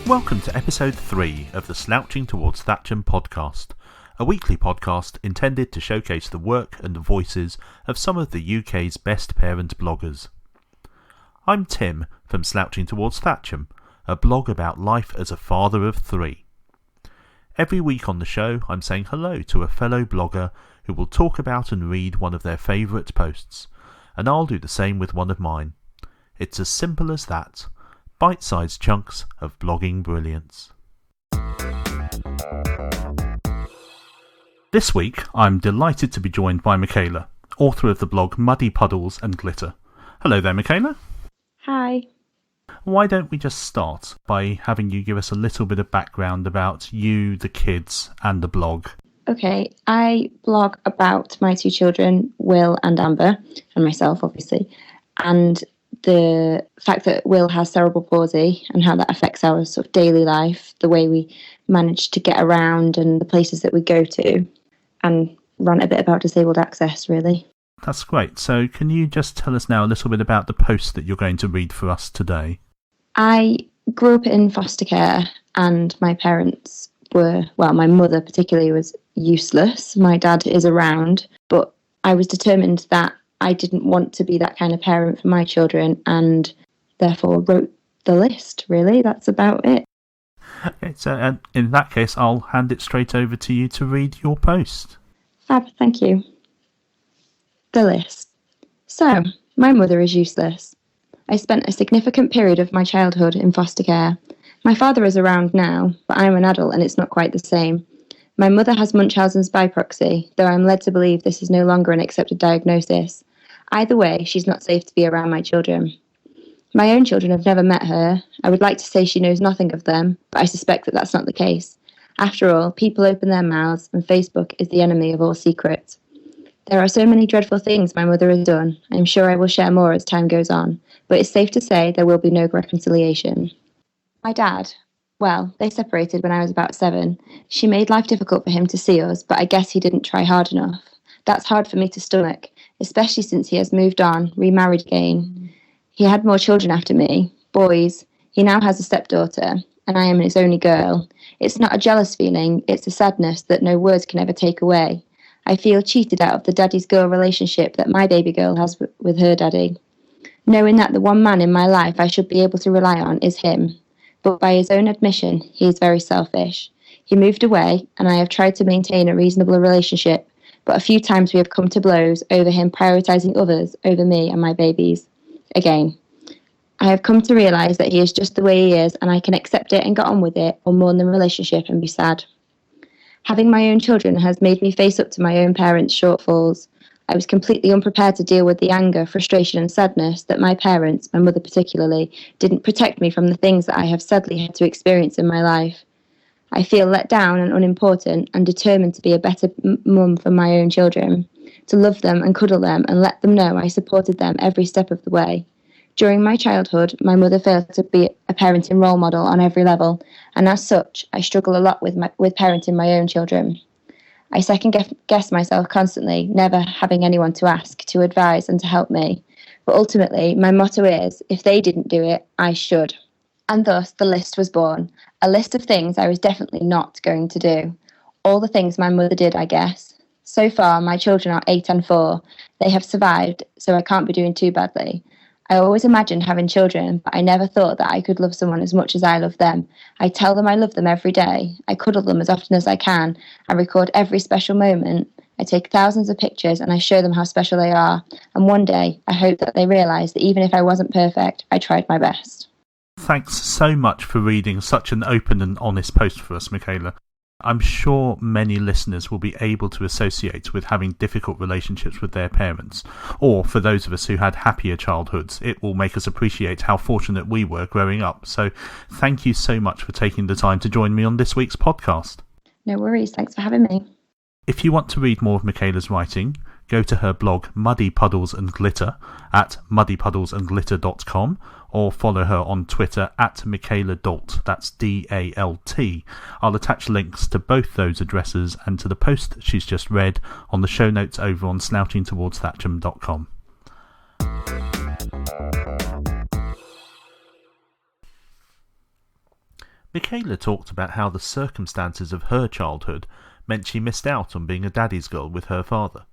Welcome to episode 3 of the Slouching towards Thatcham podcast, a weekly podcast intended to showcase the work and the voices of some of the UK's best parent bloggers. I'm Tim from Slouching towards Thatcham, a blog about life as a father of 3. Every week on the show I'm saying hello to a fellow blogger who will talk about and read one of their favourite posts, and I'll do the same with one of mine. It's as simple as that. Bite-sized chunks of blogging brilliance. This week I'm delighted to be joined by Michaela, author of the blog Muddy Puddles Glitter. Hello there, Michaela. Hi. Why don't we just start by having you give us a little bit of background about you, the kids, and the blog? Okay, I blog about my 2 children, Will and Amber, and myself, obviously, and the fact that Will has cerebral palsy and how that affects our sort of daily life, the way we manage to get around and the places that we go to, and rant a bit about disabled access, really. That's great. So can you just tell us now a little bit about the post that you're going to read for us today? I grew up in foster care, and my parents were, well, my mother particularly was useless. My dad is around, but I was determined that I didn't want to be that kind of parent for my children, and therefore wrote the list, really. That's about it. Okay, so in that case, I'll hand it straight over to you to read your post. Fab, thank you. The list. So, my mother is useless. I spent a significant period of my childhood in foster care. My father is around now, but I'm an adult and it's not quite the same. My mother has Munchausen's by proxy, though I'm led to believe this is no longer an accepted diagnosis. Either way, she's not safe to be around my children. My own children have never met her. I would like to say she knows nothing of them, but I suspect that that's not the case. After all, people open their mouths, and Facebook is the enemy of all secrets. There are so many dreadful things my mother has done. I'm sure I will share more as time goes on, but it's safe to say there will be no reconciliation. My dad, well, they separated when I was about 7. She made life difficult for him to see us, but I guess he didn't try hard enough. That's hard for me to stomach, especially since he has moved on, remarried again. He had more children after me, boys. He now has a stepdaughter, and I am his only girl. It's not a jealous feeling, it's a sadness that no words can ever take away. I feel cheated out of the daddy's girl relationship that my baby girl has with her daddy. Knowing that the one man in my life I should be able to rely on is him. But by his own admission, he is very selfish. He moved away, and I have tried to maintain a reasonable relationship, but a few times we have come to blows over him prioritising others over me and my babies. Again, I have come to realise that he is just the way he is, and I can accept it and get on with it, or mourn the relationship and be sad. Having my own children has made me face up to my own parents' shortfalls. I was completely unprepared to deal with the anger, frustration and sadness that my parents, my mother particularly, didn't protect me from the things that I have sadly had to experience in my life. I feel let down and unimportant, and determined to be a better mum for my own children, to love them and cuddle them and let them know I supported them every step of the way. During my childhood, my mother failed to be a parenting role model on every level, and as such, I struggle a lot with parenting my own children. I second-guess myself constantly, never having anyone to ask, to advise and to help me. But ultimately, my motto is, if they didn't do it, I should. And thus, the list was born. A list of things I was definitely not going to do. All the things my mother did, I guess. So far, my children are 8 and 4. They have survived, so I can't be doing too badly. I always imagined having children, but I never thought that I could love someone as much as I love them. I tell them I love them every day. I cuddle them as often as I can. I record every special moment. I take thousands of pictures and I show them how special they are. And one day, I hope that they realise that even if I wasn't perfect, I tried my best. Thanks so much for reading such an open and honest post for us, Michaela. I'm sure many listeners will be able to associate with having difficult relationships with their parents, or for those of us who had happier childhoods, it will make us appreciate how fortunate we were growing up. So thank you so much for taking the time to join me on this week's podcast. No worries, thanks for having me. If you want to read more of Michaela's writing, go to her blog Muddy Puddles Glitter at muddypuddlesandglitter.com, or follow her on Twitter at Michaela Dalt, that's D-A-L-T. I'll attach links to both those addresses and to the post that she's just read on the show notes over on slouchingtowardsthatcham.com. Michaela talked about how the circumstances of her childhood meant she missed out on being a daddy's girl with her father.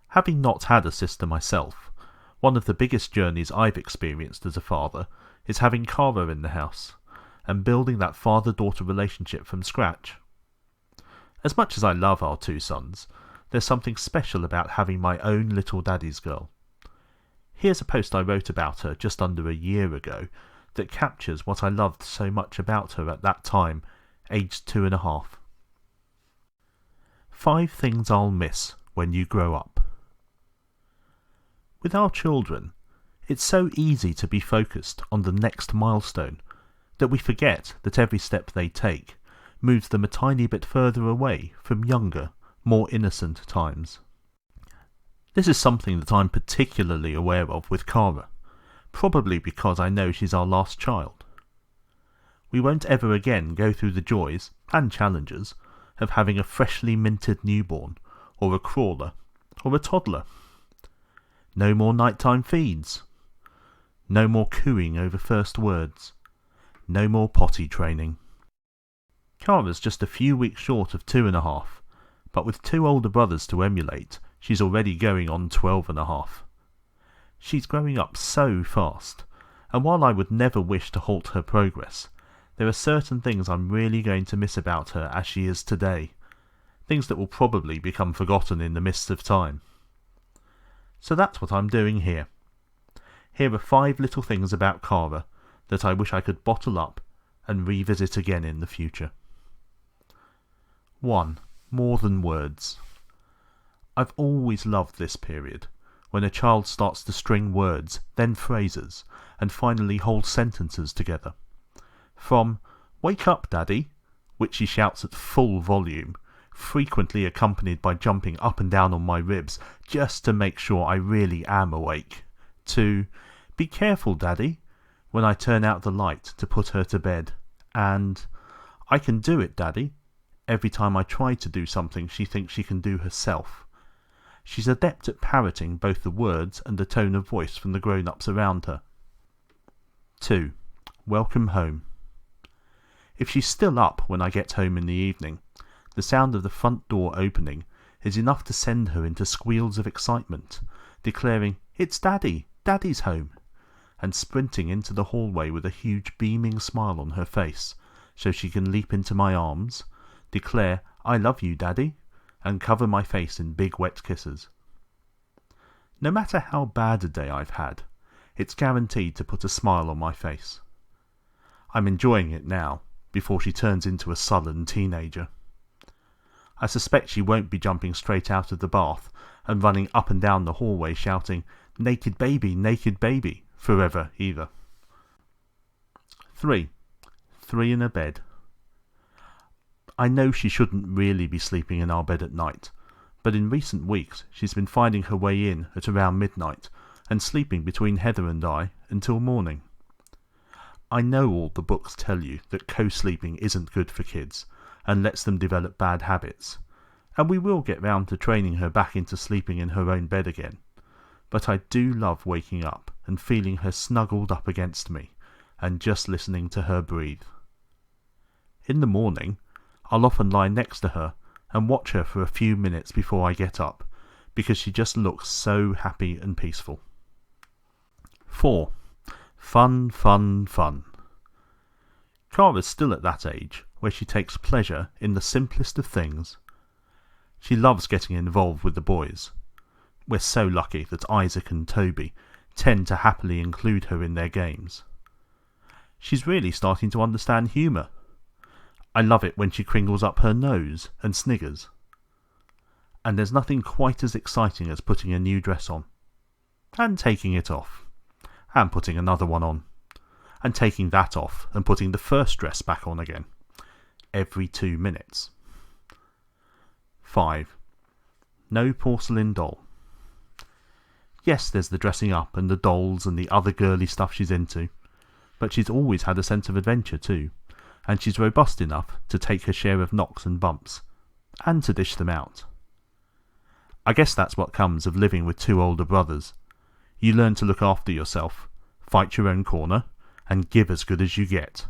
Having not had a sister myself, one of the biggest journeys I've experienced as a father is having Cara in the house, and building that father-daughter relationship from scratch. As much as I love our two sons, there's something special about having my own little daddy's girl. Here's a post I wrote about her just under a year ago that captures what I loved so much about her at that time, aged 2.5. 5 things I'll miss when you grow up. With our children, it's so easy to be focused on the next milestone that we forget that every step they take moves them a tiny bit further away from younger, more innocent times. This is something that I'm particularly aware of with Cara, probably because I know she's our last child. We won't ever again go through the joys, and challenges, of having a freshly minted newborn, or a crawler, or a toddler. No more nighttime feeds. No more cooing over first words. No more potty training. Cara's just a few weeks short of 2.5, but with 2 older brothers to emulate, she's already going on 12.5. She's growing up so fast, and while I would never wish to halt her progress, there are certain things I'm really going to miss about her as she is today, things that will probably become forgotten in the mists of time. So that's what I'm doing here. Here are 5 little things about Cara that I wish I could bottle up and revisit again in the future. 1. More than words. I've always loved this period, when a child starts to string words, then phrases, and finally whole sentences together. From "Wake up, Daddy," which she shouts at full volume, frequently accompanied by jumping up and down on my ribs just to make sure I really am awake, to "Be careful, Daddy," when I turn out the light to put her to bed, and "I can do it, Daddy," every time I try to do something she thinks she can do herself. She's adept at parroting both the words and the tone of voice from the grown-ups around her. 2. Welcome home. If she's still up when I get home in the evening, the sound of the front door opening is enough to send her into squeals of excitement, declaring, "It's Daddy! Daddy's home!" and sprinting into the hallway with a huge beaming smile on her face, so she can leap into my arms, declare, "I love you, Daddy," and cover my face in big wet kisses. No matter how bad a day I've had, it's guaranteed to put a smile on my face. I'm enjoying it now, before she turns into a sullen teenager. I suspect she won't be jumping straight out of the bath and running up and down the hallway shouting, naked baby," forever either. 3. 3 in a bed. I know she shouldn't really be sleeping in our bed at night, but in recent weeks she's been finding her way in at around midnight and sleeping between Heather and I until morning. I know all the books tell you that co-sleeping isn't good for kids and lets them develop bad habits, and we will get round to training her back into sleeping in her own bed again, but I do love waking up and feeling her snuggled up against me and just listening to her breathe. In the morning, I'll often lie next to her and watch her for a few minutes before I get up, because she just looks so happy and peaceful. 4. Fun, fun, fun. Cara's still at that age where she takes pleasure in the simplest of things. She loves getting involved with the boys. We're so lucky that Isaac and Toby tend to happily include her in their games. She's really starting to understand humour. I love it when she crinkles up her nose and sniggers. And there's nothing quite as exciting as putting a new dress on, and taking it off, and putting another one on, and taking that off and putting the first dress back on again, every 2 minutes. 5. No porcelain doll. Yes, there's the dressing up and the dolls and the other girly stuff she's into, but she's always had a sense of adventure too, and she's robust enough to take her share of knocks and bumps, and to dish them out. I guess that's what comes of living with 2 older brothers. You learn to look after yourself, fight your own corner, and give as good as you get.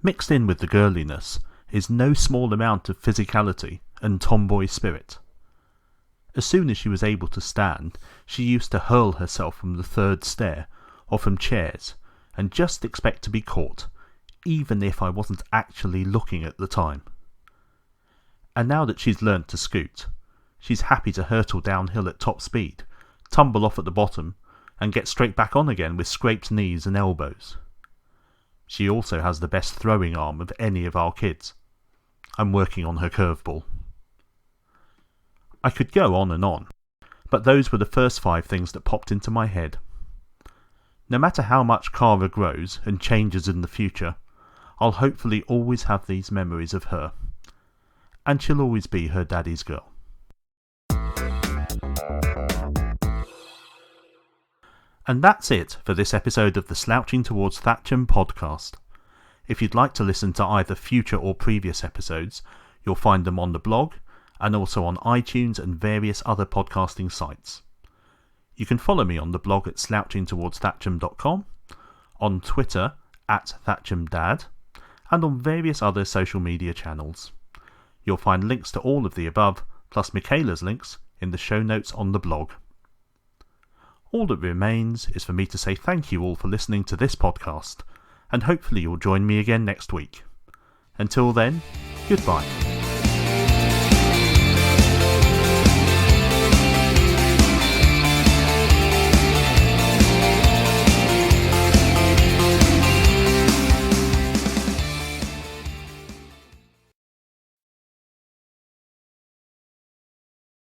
Mixed in with the girliness is no small amount of physicality and tomboy spirit. As soon as she was able to stand, she used to hurl herself from the third stair or from chairs and just expect to be caught, even if I wasn't actually looking at the time. And now that she's learnt to scoot, she's happy to hurtle downhill at top speed, tumble off at the bottom, and get straight back on again with scraped knees and elbows. She also has the best throwing arm of any of our kids. I'm working on her curveball. I could go on, but those were the first 5 things that popped into my head. No matter how much Cara grows and changes in the future, I'll hopefully always have these memories of her. And she'll always be her daddy's girl. And that's it for this episode of the Slouching Towards Thatcham podcast. If you'd like to listen to either future or previous episodes, you'll find them on the blog and also on iTunes and various other podcasting sites. You can follow me on the blog at slouchingtowardsthatcham.com, on Twitter at ThatchamDad, and on various other social media channels. You'll find links to all of the above, plus Michaela's links, in the show notes on the blog. All that remains is for me to say thank you all for listening to this podcast, and hopefully you'll join me again next week. Until then, goodbye.